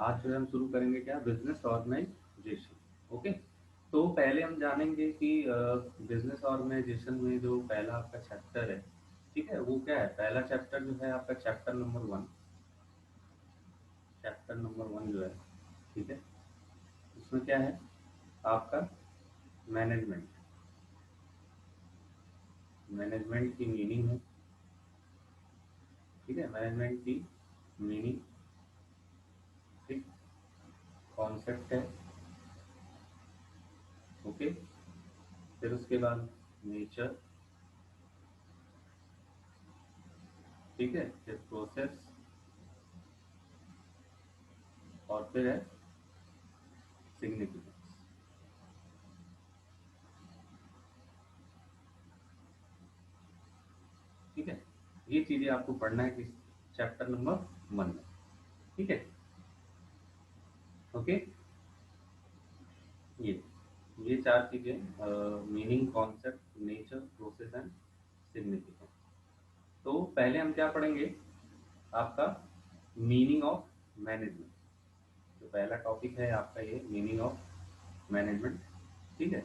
आज जो है हम शुरू करेंगे क्या, बिजनेस ऑर्गेनाइजेशन। ओके, तो पहले हम जानेंगे कि बिजनेस ऑर्गेनाइजेशन में जो पहला आपका चैप्टर है, ठीक है, वो क्या है। पहला चैप्टर जो है आपका चैप्टर नंबर 1 जो है, ठीक है, उसमें क्या है आपका मैनेजमेंट। मैनेजमेंट की मीनिंग है, ठीक है, मैनेजमेंट की मीनिंग, ठीक, कॉन्सेप्ट है। ओके, फिर उसके बाद नेचर, ठीक है, फिर प्रोसेस, और फिर है सिग्निफिकेंस। ठीक है, ये चीजें आपको पढ़ना है किस चैप्टर नंबर 1 में। ठीक है, ओके, ये ये चार चीजें, meaning, concept, nature, process and significance. तो पहले हम क्या पढ़ेंगे, आपका मीनिंग ऑफ मैनेजमेंट। तो पहला टॉपिक है आपका ये मीनिंग ऑफ मैनेजमेंट। ठीक है,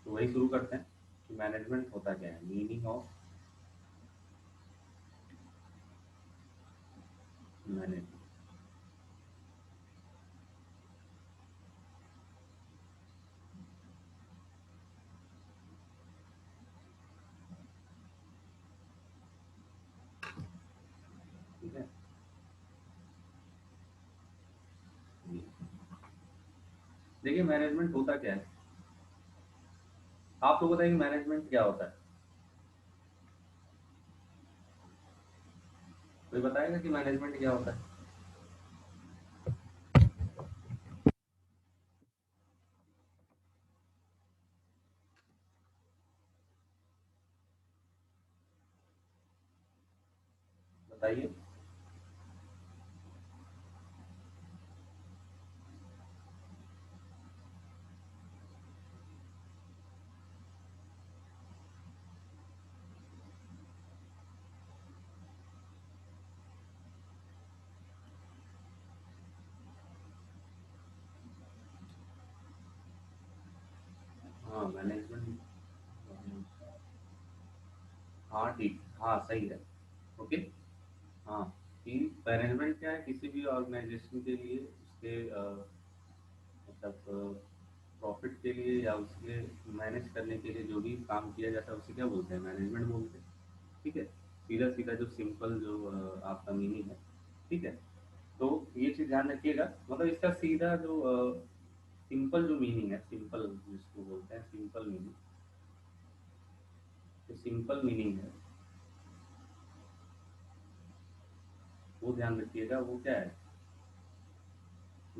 तो वही शुरू करते हैं कि मैनेजमेंट होता क्या है, मीनिंग ऑफ मैनेजमेंट। ठीक है, ये। देखिए मैनेजमेंट होता क्या है, आप लोग बताइए मैनेजमेंट क्या होता है, कोई बताएगा कि मैनेजमेंट क्या होता है। बताइए। हाँ मैनेजमेंट, हाँ ठीक, हाँ सही है। ओके, हाँ, कि मैनेजमेंट क्या है, किसी भी ऑर्गेनाइजेशन के लिए उसके मतलब प्रॉफिट के लिए या उसके मैनेज करने के लिए जो भी काम किया जाता है उसे क्या बोलते हैं, मैनेजमेंट बोलते हैं। ठीक है, सीधा सीधा जो सिंपल जो आपका मीनिंग है। ठीक है, तो ये चीज़ ध्यान रखिएगा, मतलब इसका सीधा जो सिंपल जो मीनिंग है, सिंपल जिसको बोलते हैं सिंपल मीनिंग, जो सिंपल मीनिंग है वो ध्यान रखिएगा, वो क्या है,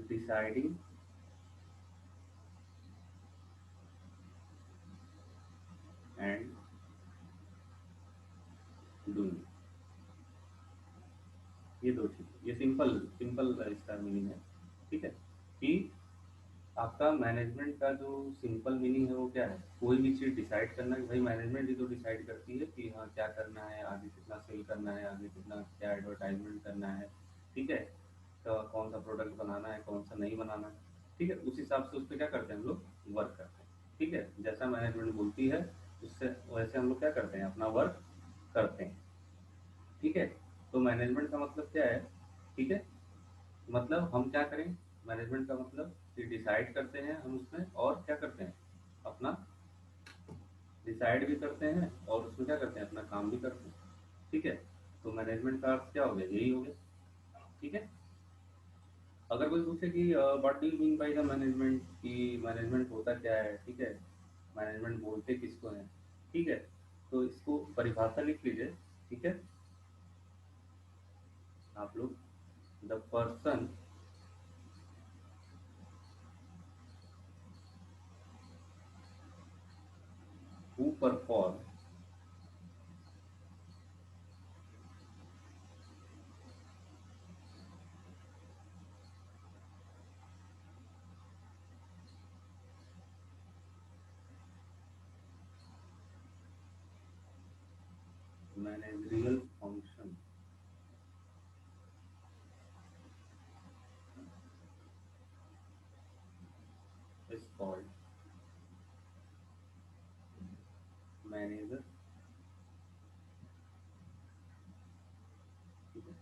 डिसाइडिंग एंड डूइंग। ये दो चीज़, ये सिंपल सिंपल इसका मीनिंग है। ठीक है, कि आपका मैनेजमेंट का जो सिंपल मीनिंग है वो क्या है, कोई भी चीज़ डिसाइड करना, कि भाई मैनेजमेंट ही तो डिसाइड करती है कि हाँ क्या करना है, आगे कितना सेल करना है, आगे कितना क्या एडवर्टाइजमेंट करना है। ठीक है, तो कौन सा प्रोडक्ट बनाना है, कौन सा नहीं बनाना है। ठीक है, उस हिसाब से उस पर क्या करते हैं हम लोग, वर्क करते हैं। ठीक है, जैसा मैनेजमेंट बोलती है उससे वैसे हम लोग क्या करते हैं, अपना वर्क करते हैं। ठीक है, तो मैनेजमेंट का मतलब क्या है, ठीक है, मतलब हम क्या करें, मैनेजमेंट का मतलब कि डिसाइड करते हैं हम उसमें, और क्या करते हैं, अपना डिसाइड भी करते हैं और उसमें क्या करते हैं, अपना काम भी करते हैं। ठीक है, तो मैनेजमेंट का अर्थ क्या हो गया, यही हो गया। ठीक है, अगर कोई पूछे कि what do you mean by the management, कि मैनेजमेंट होता क्या है, ठीक है, मैनेजमेंट बोलते किसको हैं, ठीक है, तो इसको परिभाषा लिख लीजिए। ठीक है, आप लोग, the person who perform managerial function is called manager, ठीक है,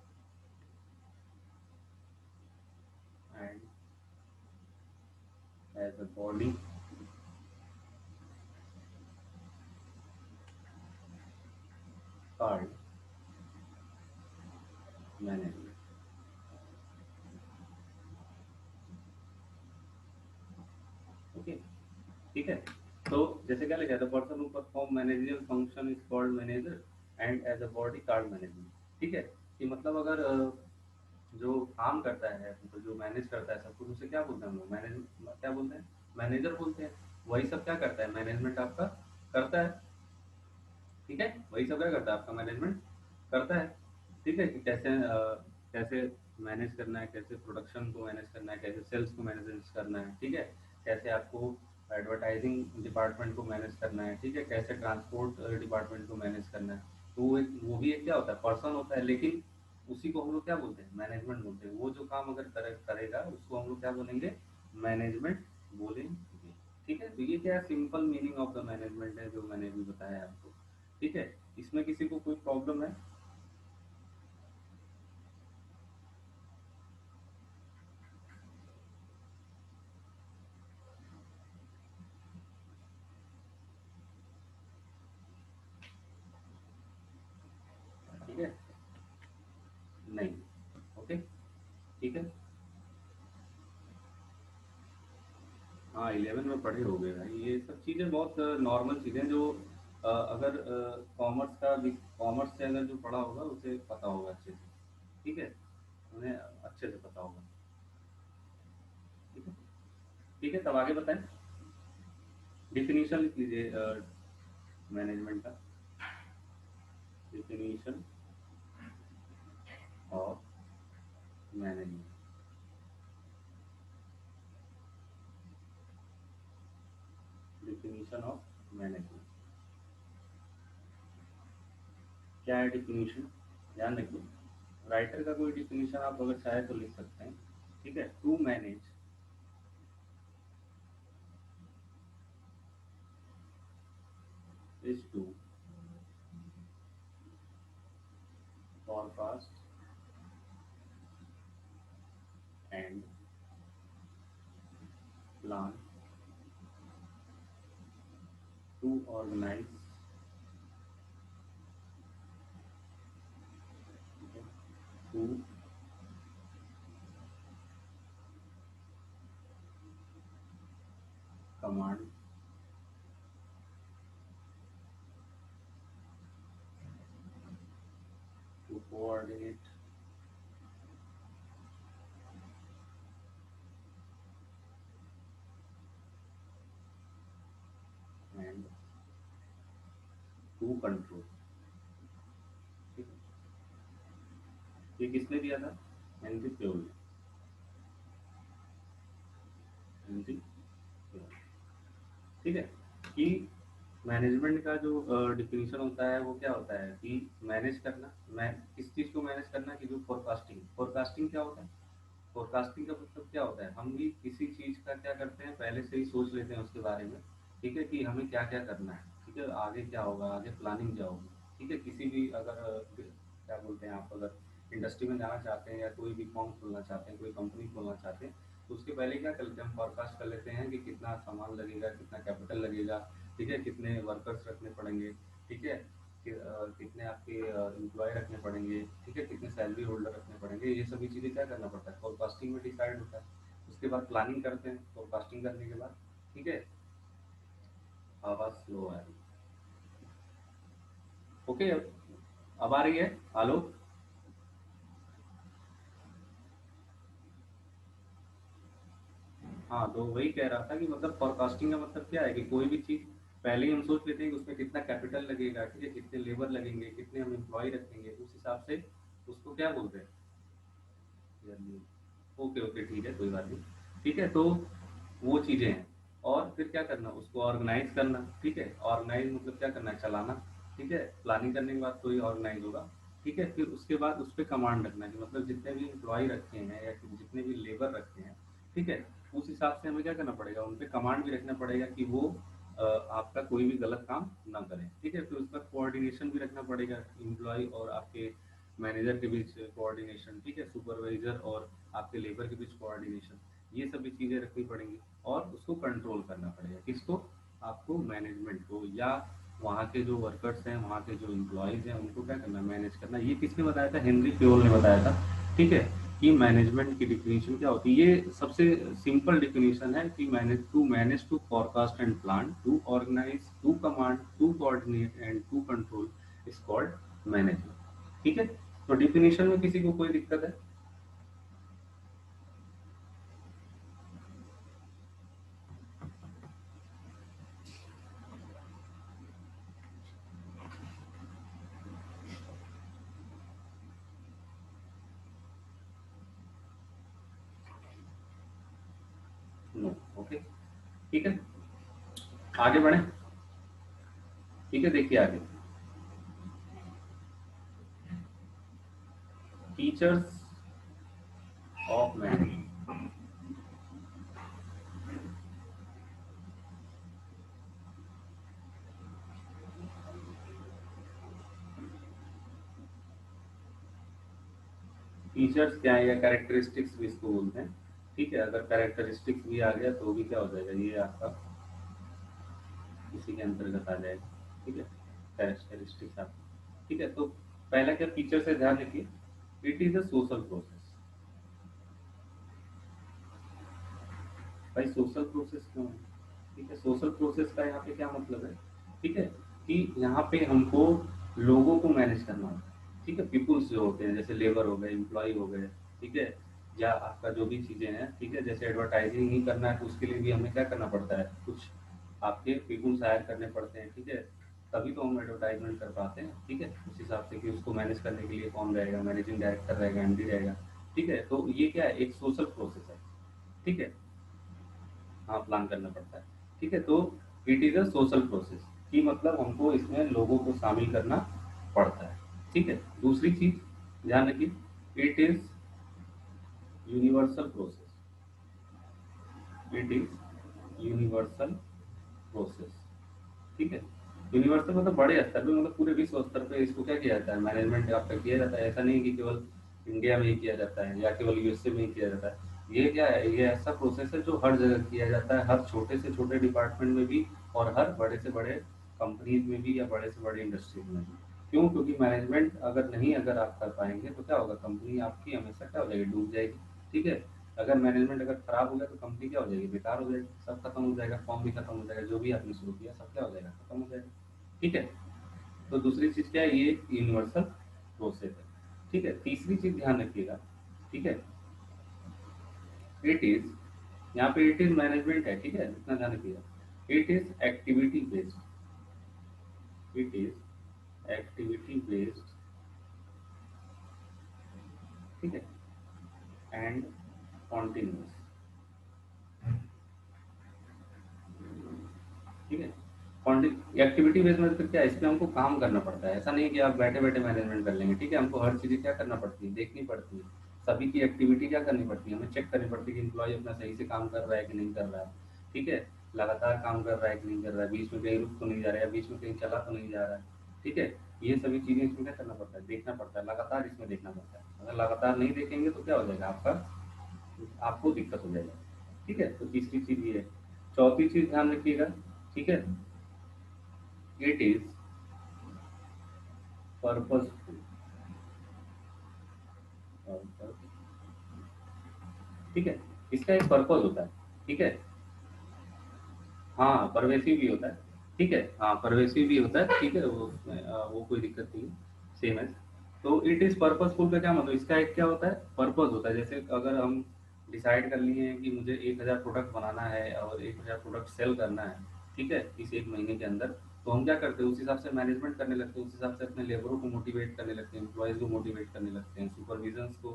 and as a body called management. Okay, ठीक है। तो जैसे क्या लिखा है, the person who perform managerial function is called manager and as a body called management. ठीक है, कि मतलब अगर जो काम करता है, तो जो मैनेज करता है सब कुछ, उसे क्या बोलते हैं हम लोग, मैनेज क्या बोलते हैं, मैनेजर बोलते हैं। वही सब क्या करता है, मैनेजमेंट आपका करता है। ठीक है, वही सब क्या करता है, आपका मैनेजमेंट करता है। ठीक है, कि कैसे कैसे मैनेज करना है, कैसे प्रोडक्शन को मैनेज करना है, कैसे सेल्स को मैनेज करना है। ठीक है, कैसे आपको एडवर्टाइजिंग डिपार्टमेंट को मैनेज करना है। ठीक है, कैसे ट्रांसपोर्ट डिपार्टमेंट को मैनेज करना है। तो वो भी एक क्या होता है, पर्सन होता है, लेकिन उसी को हम लोग क्या बोलते हैं, मैनेजमेंट बोलते हैं। वो जो काम अगर करेगा उसको हम लोग क्या बोलेंगे, मैनेजमेंट बोलेंगे। ठीक है, तो ये क्या simple meaning of the management है, जो मैंने भी बताया आपको। ठीक है, इसमें किसी को कोई प्रॉब्लम है? ठीक है, नहीं, ओके, ठीक है। हाँ, 11 में पढ़े हो गए भाई, ये सब चीज़ें बहुत नॉर्मल चीज़ें जो अगर कॉमर्स का भी, कॉमर्स से अगर जो पढ़ा होगा उसे पता होगा अच्छे से। ठीक है, उन्हें अच्छे से पता होगा। ठीक है, ठीक है, तब आगे बताएं। डिफिनीशन लिख लीजिए मैनेजमेंट का, definition of management. Definition of management क्या है डिफिनीशन, ध्यान रखिए। राइटर का कोई डिफिनीशन आप अगर चाहे तो लिख सकते हैं। ठीक है, to manage is to forecast and plan to organize, okay, to command, to coordinate and to control। ठीक है, ये किसने दिया था, हेनरी प्योल ने। हेनरी प्योल। ठीक है, कि मैनेजमेंट का जो डिफिनीशन होता है वो क्या होता है, कि मैनेज करना, मैं किस चीज़ को मैनेज करना, कि जो फोरकास्टिंग, फोरकास्टिंग क्या होता है, फोरकास्टिंग का मतलब क्या होता है, हम भी किसी चीज़ का क्या करते हैं, पहले से ही सोच लेते हैं उसके बारे में। ठीक है, कि हमें क्या क्या करना है, ठीक है, आगे क्या होगा, आगे प्लानिंग क्या होगी। ठीक है, किसी भी अगर क्या बोलते हैं, आप अगर इंडस्ट्री में जाना चाहते हैं या कोई भी फॉर्म खोलना चाहते हैं, कोई कंपनी खोलना चाहते हैं, तो उसके पहले क्या कर लेते हैं, हम फॉरकास्ट कर लेते हैं कि कितना सामान लगेगा, कितना कैपिटल लगेगा। ठीक है, कितने वर्कर्स रखने पड़ेंगे। ठीक है, कितने आपके एम्प्लॉय रखने पड़ेंगे। ठीक है, कितने सैलरी होल्डर रखने पड़ेंगे, ये सभी चीज़ें क्या करना पड़ता है, फोरकास्टिंग में डिसाइड होता है। उसके बाद प्लानिंग करते हैं फोरकास्टिंग करने के बाद। ठीक है, आवाज़ स्लो आ रही है। ओके, अब आ रही है, हेलो। हाँ, तो वही कह रहा था कि मतलब फोरकास्टिंग का मतलब क्या है, कि कोई भी चीज़ पहले ही हम सोच लेते हैं कि उसमें कितना कैपिटल लगेगा। ठीक है, कितने लेबर लगेंगे, कितने हम एम्प्लॉय रखेंगे, उस हिसाब से उसको क्या बोलते हैं, जल्दी। ओके, ओके, ठीक है, कोई बात नहीं। ठीक है, तो वो चीज़ें हैं। और फिर क्या करना, उसको ऑर्गेनाइज करना। ठीक है, ऑर्गेनाइज मतलब क्या करना है, चलाना। ठीक है, प्लानिंग करने के बाद तो ही ऑर्गेनाइज होगा। ठीक है, फिर उसके बाद उस पर कमांड रखना, कि मतलब जितने भी एम्प्लॉय रखे हैं या फिर जितने भी लेबर रखे हैं। ठीक है, उस उस हिसाब से हमें क्या करना पड़ेगा, उन पे कमांड भी रखना पड़ेगा कि वो आपका कोई भी गलत काम ना करें, ठीक है। फिर उसका कोऑर्डिनेशन भी रखना पड़ेगा एम्प्लॉय और आपके मैनेजर के बीच कोऑर्डिनेशन, ठीक है, सुपरवाइजर और आपके लेबर के बीच कोऑर्डिनेशन, ये सभी चीज़ें रखनी पड़ेंगी। और उसको कंट्रोल करना पड़ेगा, किसको, आपको, मैनेजमेंट को, या वहाँ के जो वर्कर्स हैं, वहाँ के जो एम्प्लॉयज़ हैं, उनको क्या करना, मैनेज करना। ये किसने बताया था, हेनरी फ्योल ने बताया था, ठीक है, कि मैनेजमेंट की डिफिनीशन क्या होती है। ये सबसे सिंपल डिफिनीशन है कि manage, to forecast and plan, to organise, to command, to coordinate and to control is called management, ठीक है। तो डिफिनीशन में किसी को कोई दिक्कत है? नो, ओके, ठीक है, आगे बढ़े, ठीक है। देखिए आगे, फीचर्स ऑफ मैनेजमेंट। फीचर्स क्या है, या कैरेक्टरिस्टिक्स भी इसको बोलते हैं, ठीक है। अगर कैरेक्टरिस्टिक्स भी आ गया तो भी क्या हो जाएगा, ये आपका इसी के अंतर्गत आ जाएगा, ठीक है, कैरेक्टरिस्टिक्स आप, ठीक है। तो पहला क्या फीचर से ध्यान रखिए, it is a social process. भाई सोशल प्रोसेस क्यों है, ठीक है, सोशल प्रोसेस का यहाँ पे क्या मतलब है, ठीक है, कि यहाँ पे हमको लोगों को मैनेज करना होता है, ठीक है, पीपुल्स जो होते हैं, जैसे लेबर हो गए, एम्प्लॉय हो गए, ठीक है, या आपका जो भी चीज़ें हैं, ठीक है, जैसे एडवर्टाइजिंग ही करना है तो उसके लिए भी हमें क्या करना पड़ता है, कुछ आपके पीपुल्स हायर करने पड़ते हैं, ठीक है, तभी तो हम एडवर्टाइजमेंट कर पाते हैं, ठीक है, उस हिसाब से कि उसको मैनेज करने के लिए कौन रहेगा, मैनेजिंग डायरेक्टर रहेगा, एमडी रहेगा, ठीक है। तो ये क्या है, एक सोशल प्रोसेस है, ठीक है, हाँ, प्लान करना पड़ता है, ठीक है। तो it is a social process, कि मतलब हमको इसमें लोगों को शामिल करना पड़ता है, ठीक है। दूसरी चीज़ ध्यान रखिए, it is universal process, it is universal process, ठीक है। यूनिवर्सल मतलब बड़े स्तर पे, मतलब पूरे विश्व स्तर पे इसको क्या किया जाता है, मैनेजमेंट आपका किया जाता है। ऐसा नहीं कि केवल इंडिया में ही किया जाता है या केवल यूएसए में ही किया जाता है। ये क्या है, ये ऐसा प्रोसेस है जो हर जगह किया जाता है, हर छोटे से छोटे डिपार्टमेंट में भी, और हर बड़े से बड़े कंपनीज में भी, या बड़े से बड़े इंडस्ट्रीज में भी। क्यों, क्योंकि मैनेजमेंट अगर आप कर पाएंगे तो क्या होगा, कंपनी आपकी हमेशा क्या हो जाएगी, डूब जाएगी, ठीक है। अगर मैनेजमेंट अगर खराब हो गया तो कंपनी क्या हो जाएगी, बेकार हो जाएगी, सब खत्म हो जाएगा, फॉर्म भी खत्म हो जाएगा, जो भी आपने शुरू किया सब क्या हो जाएगा, खत्म हो जाएगा, ठीक है। तो दूसरी चीज़ क्या है, ये यूनिवर्सल प्रोसेस है, ठीक है। तीसरी चीज़ ध्यान रखिएगा, ठीक है, इट इज़, यहाँ पे इट इज़ मैनेजमेंट है, ठीक है, इतना ध्यान रखिएगा, it is activity based, it is activity based, ठीक है, एंड कॉन्टिन्यूस, ठीक है। एक्टिविटी बेस्ड मतलब क्या है, इसमें हमको काम करना पड़ता है, ऐसा नहीं है कि आप बैठे बैठे मैनेजमेंट कर लेंगे, ठीक है। हमको हर चीज़ें क्या करना पड़ती है, देखनी पड़ती है, सभी की एक्टिविटी क्या करनी पड़ती है, हमें चेक करनी पड़ती है कि इम्प्लॉय अपना सही से काम कर रहा है कि नहीं कर रहा है, ठीक है, लगातार काम कर रहा है कि नहीं कर रहा है, बीच में कहीं रुक तो नहीं जा रहा है, बीच में कहीं चला तो नहीं जा रहा है, ठीक है। ये सभी चीज़ें इसमें क्या करना पड़ता है, देखना पड़ता है, लगातार इसमें देखना पड़ता है। अगर लगातार नहीं देखेंगे तो क्या हो जाएगा, आपको दिक्कत हो जाएगी, ठीक है। तो तीसरी चीज़ ये है। चौथी चीज़ ध्यान रखिएगा, ठीक है, इट इज पर्पसफुल, ठीक है, इसका एक पर्पस होता है, ठीक है, हाँ, परवेसिव भी होता है, ठीक है, हाँ, परवेसिव भी होता है, ठीक है, वो उसमें वो कोई दिक्कत नहीं है, सेम है। तो इट इज पर्पसफुल का क्या मतलब, इसका एक क्या होता है, पर्पस होता है। जैसे अगर हम डिसाइड कर लिए हैं कि मुझे 1000 प्रोडक्ट बनाना है और 1000 प्रोडक्ट सेल करना है, ठीक है, इस एक महीने के अंदर, तो हम क्या करते हैं, उस हिसाब से मैनेजमेंट करने लगते हैं, उस हिसाब से अपने लेबरों को मोटिवेट करने लगते हैं, एम्प्लॉयज़ को मोटिवेट करने लगते हैं, सुपरविजन्स को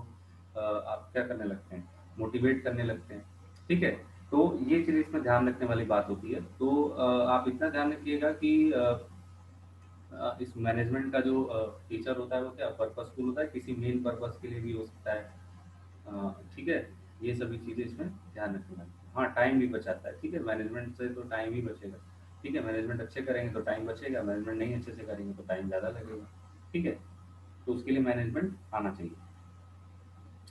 आप क्या करने लगते हैं, मोटिवेट करने लगते हैं, ठीक है। तो ये चीज़ इसमें ध्यान रखने वाली बात होती है। तो आप इतना ध्यान रखिएगा कि इस मैनेजमेंट का जो फीचर होता है वो क्या पर्पसफुल होता है, किसी मेन पर्पस के लिए भी हो सकता है, ठीक है। ये सभी चीज़ें इसमें ध्यान रखने वाली। हाँ, टाइम भी बचाता है, ठीक है, मैनेजमेंट से तो टाइम ही बचेगा, ठीक है, मैनेजमेंट अच्छे करेंगे तो टाइम बचेगा, मैनेजमेंट नहीं अच्छे से करेंगे तो टाइम ज़्यादा लगेगा, ठीक है, तो उसके लिए मैनेजमेंट आना चाहिए,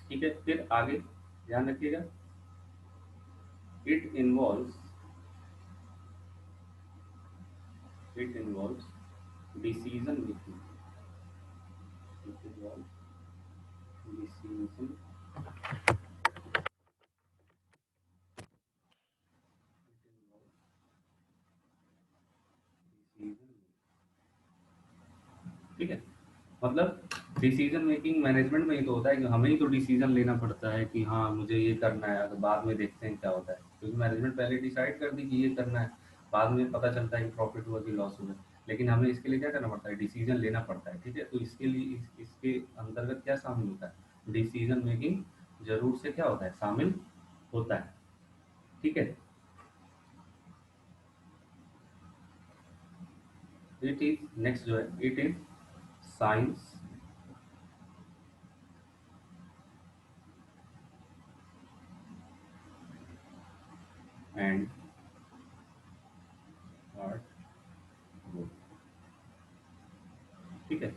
ठीक है। फिर आगे ध्यान रखिएगा, it involves it involves decision making, it involves decision decision, ठीक है, मतलब डिसीजन मेकिंग मैनेजमेंट में ही तो होता है कि हमें ही तो डिसीजन लेना पड़ता है कि हाँ मुझे ये करना है, तो बाद में देखते हैं क्या होता है, क्योंकि मैनेजमेंट पहले डिसाइड कर दी कि ये करना है, बाद में पता चलता है कि प्रॉफिट हुआ कि लॉस हुआ, लेकिन हमें इसके लिए क्या करना पड़ता है, डिसीजन लेना पड़ता है, ठीक है, तो इसके लिए इसके अंतर्गत क्या शामिल होता है, डिसीजन मेकिंग जरूर से क्या होता है, शामिल होता है, ठीक है। इट इज नेक्स्ट जो है, it is science and art, ठीक है,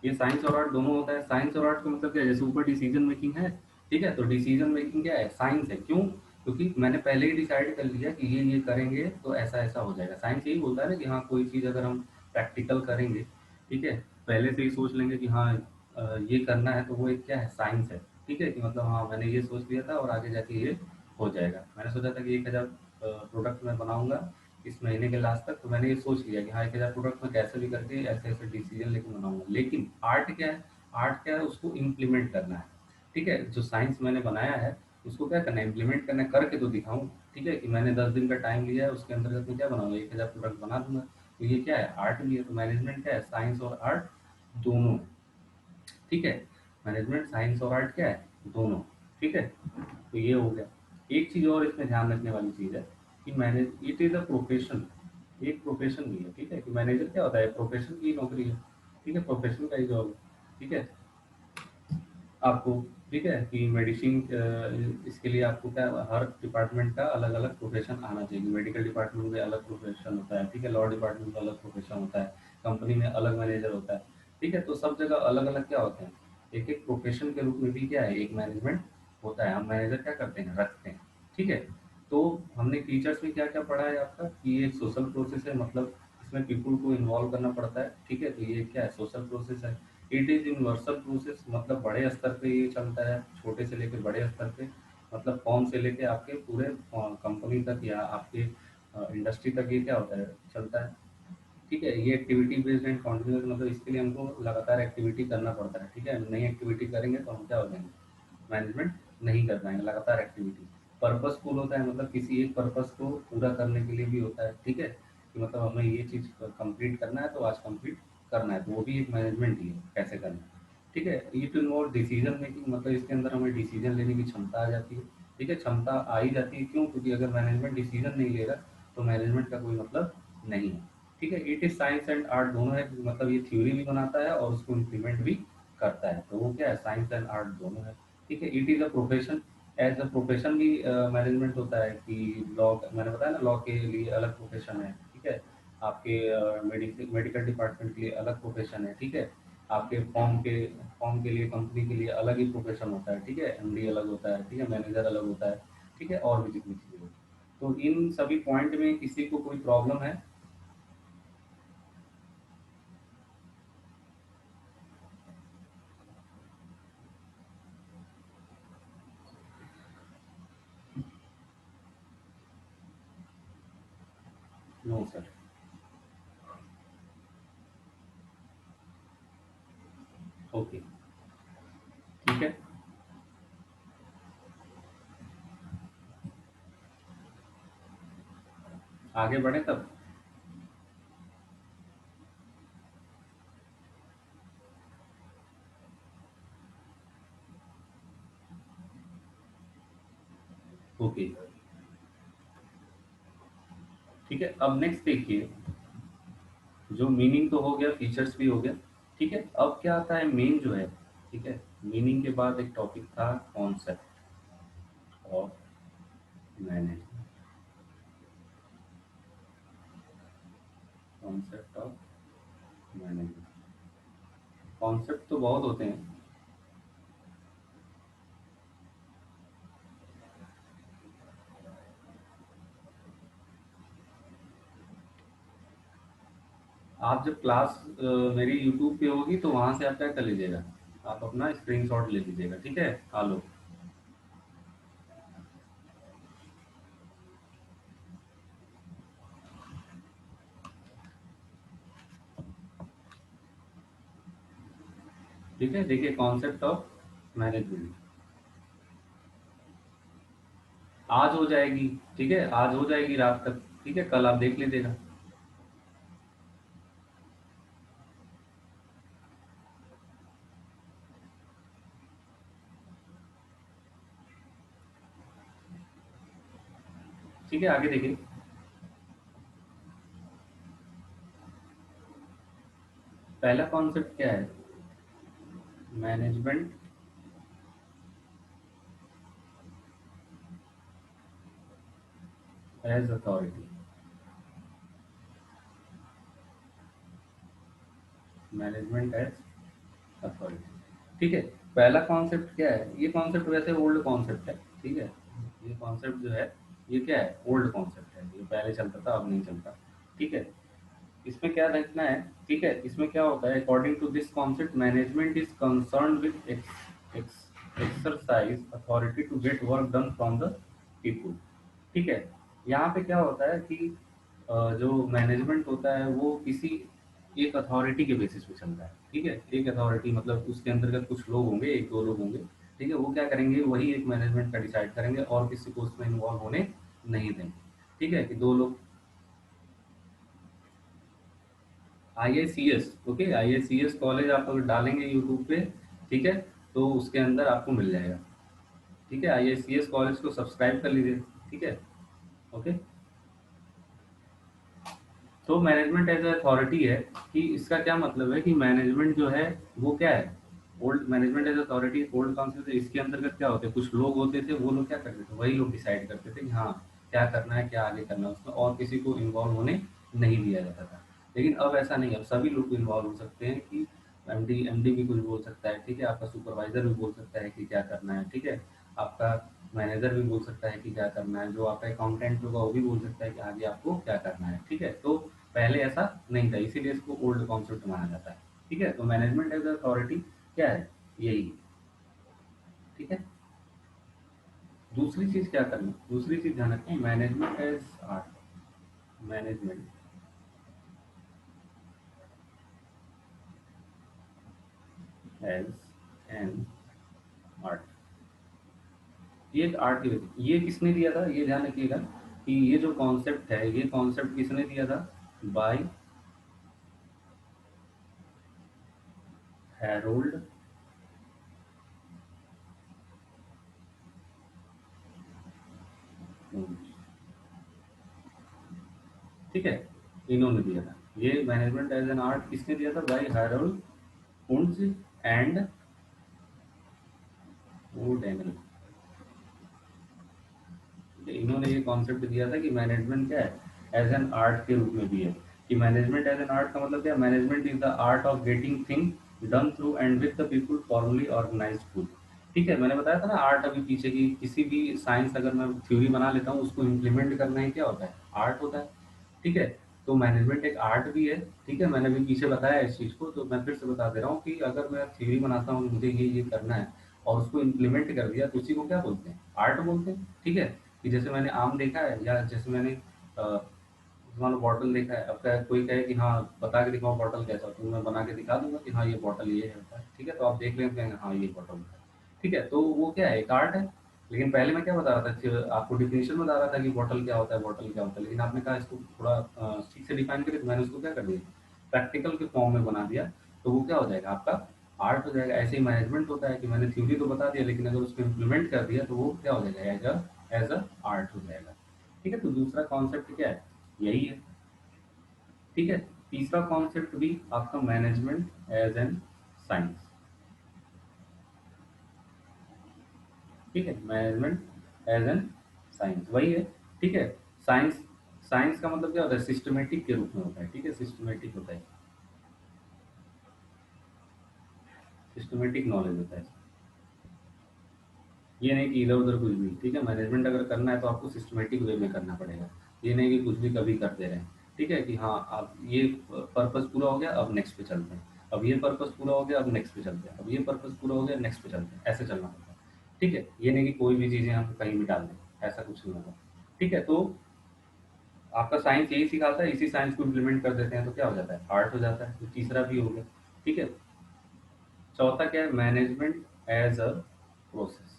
ये साइंस और आर्ट दोनों होता है, साइंस और आर्ट का मतलब क्या है, जैसे ऊपर डिसीजन मेकिंग है, ठीक है, तो डिसीजन मेकिंग क्या है, साइंस है, क्यों, क्योंकि मैंने पहले ही डिसाइड कर लिया कि ये करेंगे तो ऐसा ऐसा हो जाएगा, साइंस यही बोलता है ना कि हाँ कोई चीज़ अगर हम प्रैक्टिकल करेंगे, ठीक है, पहले से ही सोच लेंगे कि हाँ ये करना है, तो वो एक क्या है, साइंस है, ठीक है, कि मतलब हाँ मैंने ये सोच लिया था और आगे जाके ये हो जाएगा, मैंने सोचा था कि 1000 प्रोडक्ट मैं बनाऊंगा इस महीने के लास्ट तक, तो मैंने ये सोच लिया कि हाँ 1000 प्रोडक्ट में कैसे भी करके ऐसे ऐसे डिसीजन लेके बनाऊंगा, लेकिन आर्ट क्या है, आर्ट क्या है, उसको इम्प्लीमेंट करना है, ठीक है, जो साइंस मैंने बनाया है उसको क्या करना है, इम्प्लीमेंट करना है, करके तो दिखाऊं, ठीक है, कि मैंने 10 दिन का टाइम लिया है, उसके अंतर्गत मैं क्या बनाऊंगा, 1000 प्रोडक्ट बना दूंगा, तो ये क्या है, आर्ट भी है, तो मैनेजमेंट क्या है, साइंस और आर्ट दोनों, ठीक है, मैनेजमेंट साइंस और आर्ट क्या है, दोनों, ठीक है, तो ये हो गया। एक चीज़ और इसमें ध्यान रखने वाली चीज़ है कि manage it is a profession, एक प्रोफेशन भी है, ठीक है, कि मैनेजर क्या होता है, प्रोफेशन की नौकरी है, ठीक है, प्रोफेशन का ही जॉब है, ठीक है, आपको, ठीक है, कि मेडिसिन इसके लिए आपको क्या, हर डिपार्टमेंट का अलग अलग प्रोफेशन आना चाहिए, मेडिकल डिपार्टमेंट में अलग प्रोफेशन होता है, ठीक है, लॉ डिपार्टमेंट में अलग प्रोफेशन होता है, कंपनी में अलग मैनेजर होता है, ठीक है, तो सब जगह अलग अलग क्या होते हैं, एक एक प्रोफेशन के रूप में भी क्या है, एक मैनेजमेंट होता है, हम मैनेजर क्या करते हैं, रखते हैं, ठीक है, तो हमने टीचर्स में क्या क्या पढ़ा है आपका, कि ये एक सोशल प्रोसेस है, मतलब इसमें पीपल को इन्वॉल्व करना पड़ता है, ठीक है, तो ये क्या है, सोशल प्रोसेस है। इट इज़ यूनिवर्सल प्रोसेस, मतलब बड़े स्तर पे ये चलता है, छोटे से लेकर बड़े स्तर पे, मतलब फॉर्म से लेके आपके पूरे कंपनी तक या आपके इंडस्ट्री तक ये क्या होता है, चलता है, ठीक है, ये एक्टिविटी बेस्ड एंड कॉन्टिन्यूस, मतलब इसके लिए हमको लगातार एक्टिविटी करना पड़ता है, ठीक है, नई एक्टिविटी करेंगे तो हम क्या हो जाएंगे, मैनेजमेंट नहीं कर पाएंगे, लगातार एक्टिविटी पर्पसफुल होता है, मतलब किसी एक पर्पस को पूरा करने के लिए भी होता है, ठीक है, कि मतलब हमें ये चीज़ कंप्लीट करना है तो आज कंप्लीट करना है, तो वो भी एक मैनेजमेंट ही है, कैसे करना है, ठीक है, इट इन्वॉल्व डिसीजन मेकिंग, मतलब इसके अंदर हमें डिसीजन लेने की क्षमता आ जाती है, ठीक है, क्षमता आ ही जाती है, क्यों, क्योंकि अगर मैनेजमेंट डिसीजन नहीं लेगा तो मैनेजमेंट का कोई मतलब नहीं है, ठीक है, it is science and art दोनों है, मतलब ये थ्योरी भी बनाता है और उसको इम्प्लीमेंट भी करता है, तो वो क्या है, साइंस एंड आर्ट दोनों है, ठीक है, it is a profession, as a profession भी मैनेजमेंट होता है, कि लॉ, मैंने बताया ना लॉ के लिए अलग प्रोफेशन है, ठीक है, आपके मेडिकल डिपार्टमेंट के लिए अलग प्रोफेशन है, ठीक है, आपके फॉर्म के लिए कंपनी के लिए अलग ही प्रोफेशन होता है, ठीक है, एमडी अलग होता है, ठीक है, मैनेजर अलग होता है, ठीक है, और भी जितनी चीज़ें होती हैं। तो इन सभी पॉइंट में किसी को कोई प्रॉब्लम है? No sir. ओके, ठीक है, आगे बढ़े तब। ओके, ठीक है, अब नेक्स्ट देखिए, जो मीनिंग तो हो गया, फीचर्स भी हो गया, ठीक है, अब क्या आता है, मेन जो है, ठीक है, मीनिंग के बाद एक टॉपिक था concept, management, concept of management. Concept तो बहुत होते हैं। आप जब क्लास मेरी यूट्यूब पे होगी तो वहाँ से आप क्या कर लीजिएगा, आप अपना स्क्रीनशॉट ले लीजिएगा, ठीक है। आलो, ठीक है, देखिए कॉन्सेप्ट ऑफ मैनेजमेंट आज हो जाएगी, ठीक है, आज हो जाएगी रात तक, ठीक है, कल आप देख लीजिएगा। ठीक है, आगे देखिए। पहला कॉन्सेप्ट क्या है, management as authority. Management as authority, ठीक है। पहला कॉन्सेप्ट क्या है, ये कॉन्सेप्ट वैसे ओल्ड कॉन्सेप्ट है, ठीक है। ये कॉन्सेप्ट जो है, ये क्या है, ओल्ड कॉन्सेप्ट है, ये पहले चलता था अब नहीं चलता, ठीक है। इसमें क्या देखना है, ठीक है, इसमें क्या होता है, according to this concept management is concern with exercise authority to get work done from the people, ठीक है। यहाँ पे क्या होता है कि जो मैनेजमेंट होता है वो किसी एक अथॉरिटी के बेसिस पे चलता है, ठीक है। एक अथॉरिटी मतलब उसके अंतर्गत कुछ लोग होंगे, एक दो लोग होंगे, ठीक है, वो क्या करेंगे, वही एक मैनेजमेंट का डिसाइड करेंगे और किसी को उसमें इन्वॉल्व होने नहीं देंगे, ठीक है, कि दो लोग। IACS, ओके, IACS कॉलेज आप अगर डालेंगे यूट्यूब पे, ठीक है, तो उसके अंदर आपको मिल जाएगा, ठीक है। IACS कॉलेज को सब्सक्राइब कर लीजिए, ठीक है, ओके। तो मैनेजमेंट एज अथॉरिटी है कि इसका क्या मतलब है कि मैनेजमेंट जो है वो क्या है, old management as authority old council से, इसके अंतर्गत क्या होते हैं, कुछ लोग होते थे, वो लोग क्या करते थे, वही लोग डिसाइड करते थे कि हाँ क्या करना है, क्या आगे करना है उसमें, और किसी को इन्वॉल्व होने नहीं दिया जाता था। लेकिन अब ऐसा नहीं है, अब सभी लोग इन्वॉल्व हो सकते हैं कि MD भी कुछ बोल सकता है, ठीक है, आपका सुपरवाइजर भी बोल सकता है कि क्या करना है, ठीक है, आपका मैनेजर भी बोल सकता है कि क्या करना है, जो आपका अकाउंटेंट होगा वो भी बोल सकता है कि आगे आपको क्या करना है, ठीक है। तो पहले ऐसा नहीं था, इसीलिए इसको ओल्ड कॉन्सेप्ट माना जाता है, ठीक है। तो मैनेजमेंट एज अथॉरिटी क्या है, यही है, ठीक है। दूसरी चीज क्या करना, दूसरी चीज ध्यान रखें, management as art. Management as an art, ये एक आर्ट की वजह, ये किसने दिया था, ये ध्यान रखिएगा कि ये जो कॉन्सेप्ट है, ये कॉन्सेप्ट किसने दिया था, बाय हैरोल्ड, ठीक है, इन्होंने दिया था। ये मैनेजमेंट एज एन आर्ट किसने दिया था, बाय हैरोल्ड कुंट्ज एंड वुडेनल, इन्होंने ये कॉन्सेप्ट दिया था कि मैनेजमेंट क्या है, एज एन आर्ट के रूप में भी है। कि मैनेजमेंट एज एन आर्ट का मतलब क्या है, management is the art of getting thing done through and with the people formally organised food, ठीक है। मैंने बताया था ना आर्ट अभी पीछे की, किसी भी साइंस अगर मैं थ्योरी बना लेता हूँ उसको इम्प्लीमेंट करना ही क्या होता है, आर्ट होता है, ठीक है। तो मैनेजमेंट एक आर्ट भी है, ठीक है, मैंने अभी पीछे बताया इस चीज़ को, तो मैं फिर से बता दे रहा हूँ कि अगर मैं थ्योरी बनाता हूँ, मुझे ये करना है और उसको इम्प्लीमेंट कर दिया, तो उसी को क्या बोलते हैं, आर्ट बोलते हैं, ठीक है। कि जैसे मैंने आम देखा है, या जैसे मैंने मान लो बॉटल देखा है, अब कोई कहे कि हाँ बता के दिखाओ बॉटल कैसा, तो मैं बना के दिखा दूंगा कि हाँ ये बॉटल ये होता है, ठीक है, तो आप देख लेंगे कहेंगे हाँ ये बॉटल होता है, ठीक है। तो वो क्या है, एक आर्ट है। लेकिन पहले मैं क्या बता रहा था आपको डिफिनेशन बता रहा था कि बॉटल क्या होता है, बॉटल क्या होता है, लेकिन आपने कहा इसको थोड़ा ठीक से डिफाइन करें, तो मैंने उसको क्या कर दिया, प्रैक्टिकल के फॉर्म में बना दिया, तो वो क्या हो जाएगा आपका, आर्ट हो जाएगा। ऐसे ही मैनेजमेंट होता है कि मैंने थ्योरी तो बता दिया, लेकिन अगर उसको इम्प्लीमेंट कर दिया तो वो क्या हो जाएगा, एज अ आर्ट हो जाएगा, ठीक है। तो दूसरा कॉन्सेप्ट क्या है, यही है, ठीक है। तीसरा कॉन्सेप्ट भी आपका मैनेजमेंट एज एन साइंस, ठीक है, मैनेजमेंट एज एन साइंस वही है, ठीक है। साइंस साइंस का मतलब क्या होता है, सिस्टमेटिक के रूप में होता है, ठीक है, सिस्टमेटिक होता है, सिस्टमेटिक नॉलेज होता है। ये नहीं कि इधर उधर कुछ भी, ठीक है। मैनेजमेंट अगर करना है तो आपको सिस्टमेटिक वे में करना पड़ेगा। ये नहीं कि कुछ भी कभी करते रहें, ठीक है, कि हाँ आप ये पर्पस पूरा हो गया अब नेक्स्ट पे चलते हैं, अब ये पर्पस पूरा हो गया अब नेक्स्ट पे चलते हैं, अब ये पर्पस पूरा हो गया नेक्स्ट पे चलते हैं, ऐसे चलना होता है, ठीक है। ये नहीं कि कोई भी चीज़ें हम कहीं भी डाल दें, ऐसा कुछ नहीं होगा, ठीक है। तो आपका साइंस यही सिखाता है, इसी साइंस को इम्प्लीमेंट कर देते हैं तो क्या हो जाता है, आर्ट हो जाता है, तो तीसरा भी हो गया, ठीक है। चौथा क्या है, मैनेजमेंट एज अ प्रोसेस,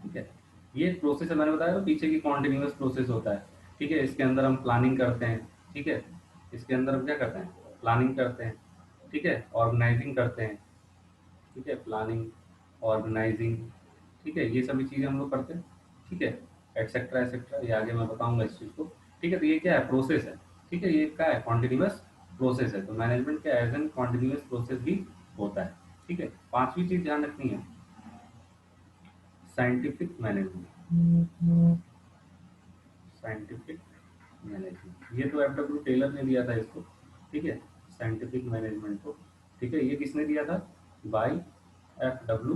ठीक है। ये प्रोसेस है, मैंने बताया तो पीछे की कॉन्टिन्यूस प्रोसेस होता है, ठीक है। इसके अंदर हम प्लानिंग करते हैं, ठीक है। इसके अंदर हम क्या करते हैं, प्लानिंग करते हैं, ठीक है, ऑर्गेनाइजिंग करते हैं, ठीक है, प्लानिंग, ऑर्गेनाइजिंग, ठीक है, ये सभी चीज़ें हम लोग करते हैं, ठीक है, एटसेट्रा एटसेट्रा, ये आगे मैं बताऊंगा इस चीज़ को, ठीक है। तो ये क्या है, प्रोसेस है, ठीक है, ये क्या है, कॉन्टिन्यूस प्रोसेस है। तो मैनेजमेंट क्या एज एन कॉन्टिन्यूस प्रोसेस भी होता है, ठीक है। पांचवी चीज़ ध्यान रखनी है, साइंटिफिक मैनेजमेंट, साइंटिफिक मैनेजमेंट, ये तो एफ डब्ल्यू टेलर ने दिया था इसको, ठीक है, साइंटिफिक मैनेजमेंट को, ठीक है। ये किसने दिया था, बाय एफ डब्ल्यू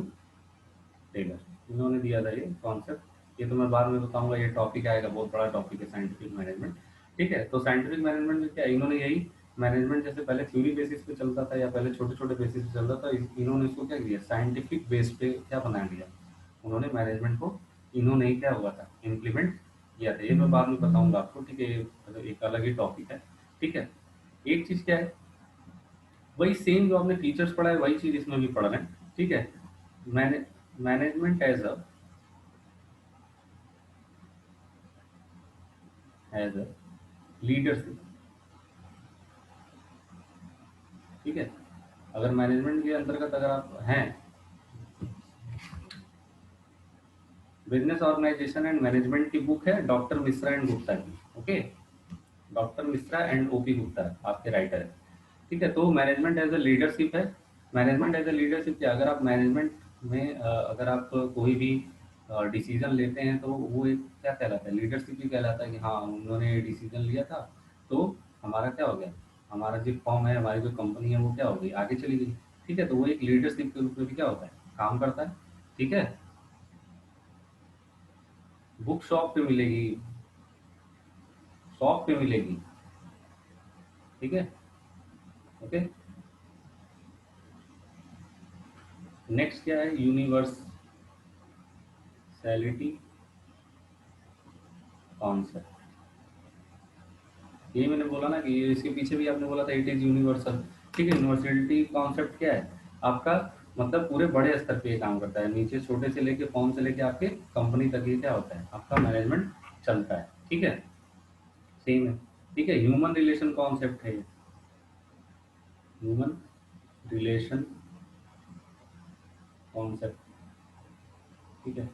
टेलर, इन्होंने दिया था ये कॉन्सेप्ट। ये तो मैं बाद में बताऊंगा, ये टॉपिक आएगा, बहुत बड़ा टॉपिक है साइंटिफिक मैनेजमेंट, ठीक है। तो साइंटिफिक मैनेजमेंट में क्या है, इन्होंने यही मैनेजमेंट जैसे पहले थ्योरी बेसिस पे चलता था या पहले छोटे छोटे बेसिस पे चलता था, इन्होंने इसको क्या किया, साइंटिफिक बेस पे क्या बना दिया, उन्होंने मैनेजमेंट को, इन्होंने ही क्या हुआ था, इम्प्लीमेंट किया था। ये मैं बाद में बताऊंगा आपको, ठीक है, ये मतलब एक अलग ही टॉपिक है, ठीक है। एक चीज क्या है, वही सेम जो आपने फीचर्स पढ़ा है वही चीज इसमें भी पढ़ रहे हैं, ठीक है। मैंने मैनेजमेंट एज अ लीडरशिप, ठीक है। अगर मैनेजमेंट के अंतर्गत अगर आप हैं, बिजनेस ऑर्गेनाइजेशन एंड मैनेजमेंट की बुक है डॉक्टर मिश्रा एंड गुप्ता की, okay, doctor Mishra and OP Gupta आपके राइटर है, ठीक है। तो मैनेजमेंट एज अ लीडरशिप है, मैनेजमेंट एज अ लीडरशिप क्या, अगर आप मैनेजमेंट में अगर आप कोई भी डिसीजन लेते हैं तो वो एक क्या कहलाता है, लीडरशिप ही कहलाता है, कि हाँ उन्होंने डिसीजन लिया था तो हमारा क्या हो गया, हमारा जो फॉर्म है, हमारी जो कंपनी है वो क्या हो गई, आगे चली गई, ठीक है। तो वो एक लीडरशिप के रूप में भी क्या होता है, काम करता है, ठीक है। बुक शॉप पे मिलेगी, शॉप पे मिलेगी, ठीक है, ओके। नेक्स्ट क्या है, यूनिवर्सैलिटी कॉन्सेप्ट, यही मैंने बोला ना कि इसके पीछे भी आपने बोला था इट इज यूनिवर्सल, ठीक है। यूनिवर्सलिटी कॉन्सेप्ट क्या है आपका, मतलब पूरे बड़े स्तर पे ये काम करता है, नीचे छोटे से लेके फॉर्म से लेके आपके कंपनी तक ये क्या होता है, आपका मैनेजमेंट चलता है, ठीक है, सेम है, ठीक है। ह्यूमन रिलेशन कॉन्सेप्ट है, ह्यूमन रिलेशन कॉन्सेप्ट, ठीक है।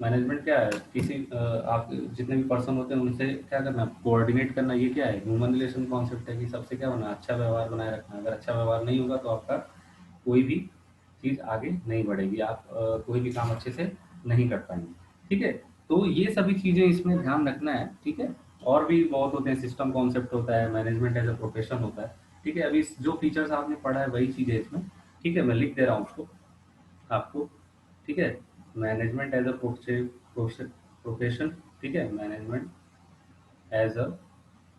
मैनेजमेंट क्या है, किसी आप जितने भी पर्सन होते हैं उनसे क्या करना, कोऑर्डिनेट करना, ये क्या है, ह्यूमन रिलेशन कॉन्सेप्ट है, कि सबसे क्या होना, अच्छा व्यवहार बनाए रखना। अगर अच्छा व्यवहार नहीं होगा तो आपका कोई भी चीज़ आगे नहीं बढ़ेगी, आप कोई भी काम अच्छे से नहीं कर पाएंगे, ठीक है। तो ये सभी चीज़ें इसमें ध्यान रखना है, ठीक है। और भी बहुत होते हैं, सिस्टम कॉन्सेप्ट होता है, मैनेजमेंट एज अ प्रोफेशन होता है, ठीक है। अभी जो फीचर्स आपने पढ़ा है वही चीज़ है इसमें, ठीक है, मैं लिख दे रहा हूँ उसको आपको, ठीक है। मैनेजमेंट एज अ प्रोफेशन, ठीक है, मैनेजमेंट एज अ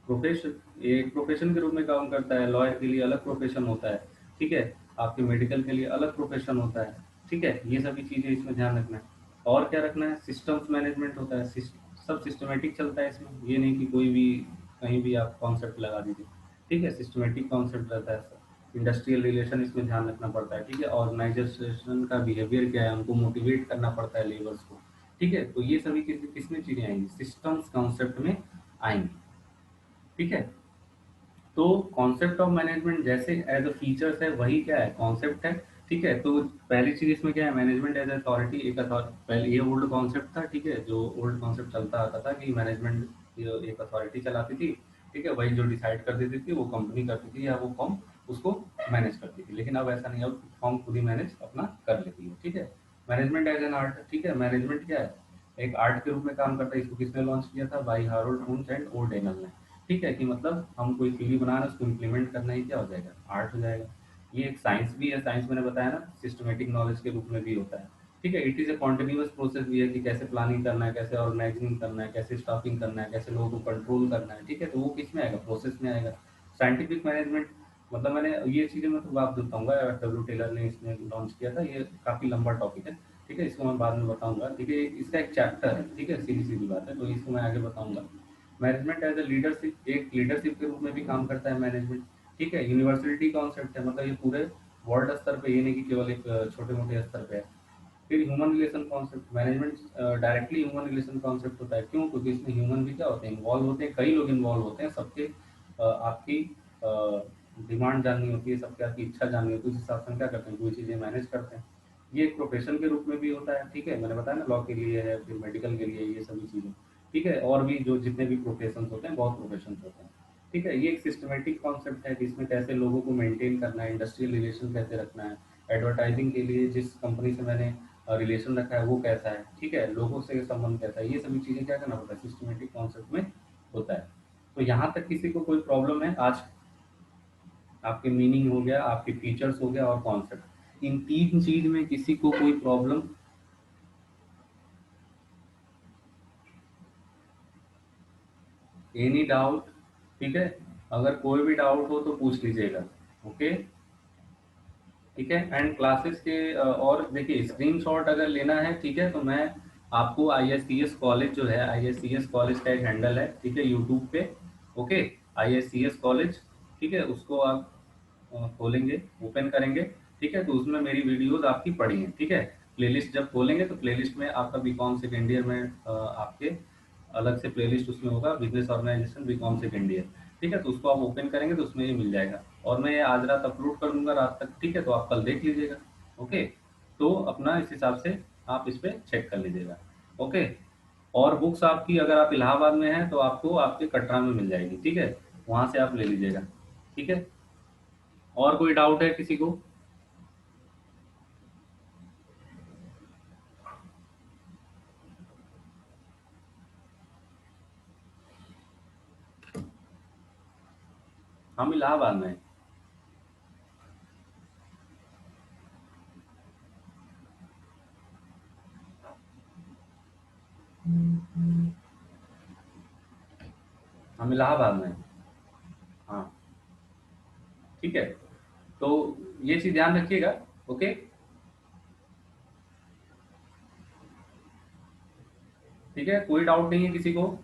प्रोफेशन, ये एक प्रोफेशन के रूप में काम करता है, लॉयर के लिए अलग प्रोफेशन होता है, ठीक है, आपके मेडिकल के लिए अलग प्रोफेशन होता है, ठीक है। ये सभी चीज़ें इसमें ध्यान रखना है। और क्या रखना है, सिस्टम्स मैनेजमेंट होता है, सब सिस्टमेटिक चलता है इसमें, ये नहीं कि कोई भी कहीं भी आप कॉन्सेप्ट लगा दीजिए, ठीक है, सिस्टमेटिक कॉन्सेप्ट रहता है सब। इंडस्ट्रियल रिलेशन इसमें ध्यान रखना पड़ता है, ठीक है। ऑर्गेनाइजेशन का बिहेवियर क्या है, उनको मोटिवेट करना पड़ता है लेबर्स को, ठीक है। तो ये सभी किसमें चीज़ें आएंगी, सिस्टम्स कॉन्सेप्ट में आएंगी, ठीक है। तो कॉन्सेप्ट ऑफ मैनेजमेंट जैसे एज अ फीचर्स है वही क्या है, कॉन्सेप्ट है, ठीक है। तो पहली चीज इसमें क्या है, मैनेजमेंट एज अथॉरिटी, एक पहले ये ओल्ड कॉन्सेप्ट था, ठीक है, जो ओल्ड कॉन्सेप्ट चलता आता था कि मैनेजमेंट एक अथॉरिटी चलाती थी, ठीक है, वही जो डिसाइड कर देती थी वो कंपनी करती थी या वो फॉर्म उसको मैनेज करती थी। लेकिन अब ऐसा नहीं, अब फॉर्म खुद ही मैनेज अपना कर लेती है, ठीक है। मैनेजमेंट एज एन आर्ट, ठीक है। मैनेजमेंट क्या है, एक आर्ट के रूप में काम करता है। इसको किसने लॉन्च किया था, बाई हारोल्ड कुंस एंड ओ डेनल ने, ठीक है। कि मतलब हम कोई थ्योरी बना रहे हैं, उसको इम्प्लीमेंट करना ही क्या हो जाएगा, आर्ट हो जाएगा। ये एक साइंस भी है, साइंस मैंने बताया ना सिस्टमेटिक नॉलेज के रूप में भी होता है, ठीक है। It is a continuous process भी है कि कैसे प्लानिंग करना है, कैसे ऑर्गेनाइजिंग करना है, कैसे स्टाफिंग करना है, कैसे लोगों को कंट्रोल करना है, ठीक है। तो वो किस में आएगा, प्रोसेस में आएगा। साइंटिफिक मैनेजमेंट मतलब मैंने ये चीज़ें मैं तो आपको बताऊंगा, डब्ल्यू टेलर ने इसमें लॉन्च किया था, ये काफ़ी लंबा टॉपिक है, ठीक है। इसको मैं बाद में बताऊंगा, ठीक है। इसका एक चैप्टर है, ठीक है, सीधी सीधी बात है, तो इसको मैं आगे बताऊंगा। मैनेजमेंट एज ए लीडरशिप, एक लीडरशिप के रूप में भी काम करता है मैनेजमेंट, ठीक है। यूनिवर्सिटी कॉन्सेप्ट है, मतलब ये पूरे वर्ल्ड स्तर पे, ये नहीं कि केवल एक छोटे मोटे स्तर पे है। फिर human relation concept, management directly human relation concept होता है। क्यों, क्योंकि इसमें ह्यूमन भी क्या होते हैं, इन्वॉल्व होते हैं, कई लोग इन्वॉल्व होते हैं, सबके आपकी डिमांड जाननी होती है, सबके आपकी इच्छा जाननी होती है, उस हिसाब से हम क्या करते हैं, कोई चीज़ें मैनेज करते हैं। ये एक प्रोफेशन के रूप में भी होता है, ठीक है। मैंने बताया ना, लॉ के लिए है, फिर मेडिकल के लिए, ये सभी चीज़ें, ठीक है। और भी जो जितने भी प्रोफेशन होते हैं, बहुत प्रोफेशन होते हैं, ठीक है। ये एक सिस्टमेटिक कॉन्सेप्ट है कि इसमें कैसे लोगों को मेंटेन करना है, इंडस्ट्रियल रिलेशन कैसे रखना है, एडवर्टाइजिंग के लिए जिस कंपनी से मैंने रिलेशन रखा है वो कैसा है, ठीक है, लोगों से संबंध कैसा है, ये सभी चीज़ें क्या करना पड़ता है, सिस्टमेटिक कॉन्सेप्ट में होता है। तो यहाँ तक किसी को कोई प्रॉब्लम है आज, आपके मीनिंग हो गया, आपके फीचर्स हो गया और कॉन्सेप्ट, इन तीन चीज में किसी को कोई प्रॉब्लम, एनी डाउट, ठीक है। अगर कोई भी डाउट हो तो पूछ लीजिएगा, ओके, ठीक है। एंड क्लासेस के और देखिए स्क्रीनशॉट अगर लेना है, ठीक है, तो मैं आपको ISCS कॉलेज जो है, ISCS कॉलेज का एक हैंडल है, ठीक है, यूट्यूब पे, ओके, ISCS कॉलेज, ठीक है, उसको आप खोलेंगे, ओपन करेंगे, ठीक है, तो उसमें मेरी वीडियोस आपकी पड़ी हैं, ठीक है। प्लेलिस्ट जब खोलेंगे तो प्लेलिस्ट में आपका बीकॉम सेकेंड ईयर में आपके अलग से प्लेलिस्ट उसमें होगा, business organisation BCom second year, ठीक है। तो उसको आप ओपन करेंगे तो उसमें ये मिल जाएगा, और मैं ये आज रात अपलोड कर दूंगा रात तक, ठीक है। तो आप कल देख लीजिएगा, ओके। तो अपना इस हिसाब से आप इस पर चेक कर लीजिएगा, ओके। और बुक्स आपकी अगर आप इलाहाबाद में हैं तो आपको आपके कटरा में मिल जाएगी, ठीक है, वहाँ से आप ले लीजिएगा, ठीक है। और कोई डाउट है किसी को। हम इलाहाबाद में हैं। हम इलाहाबाद में हैं। हाँ, ठीक है। तो ये चीज़ ध्यान रखिएगा, ओके। ठीक है, कोई डाउट नहीं है किसी को।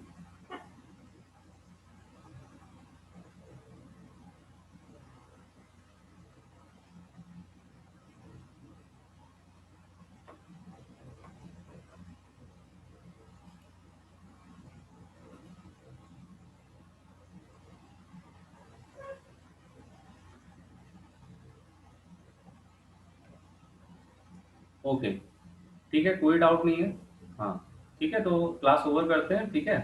ओके, ठीक है, कोई डाउट नहीं है। हाँ, ठीक है, तो क्लास ओवर करते हैं, ठीक है।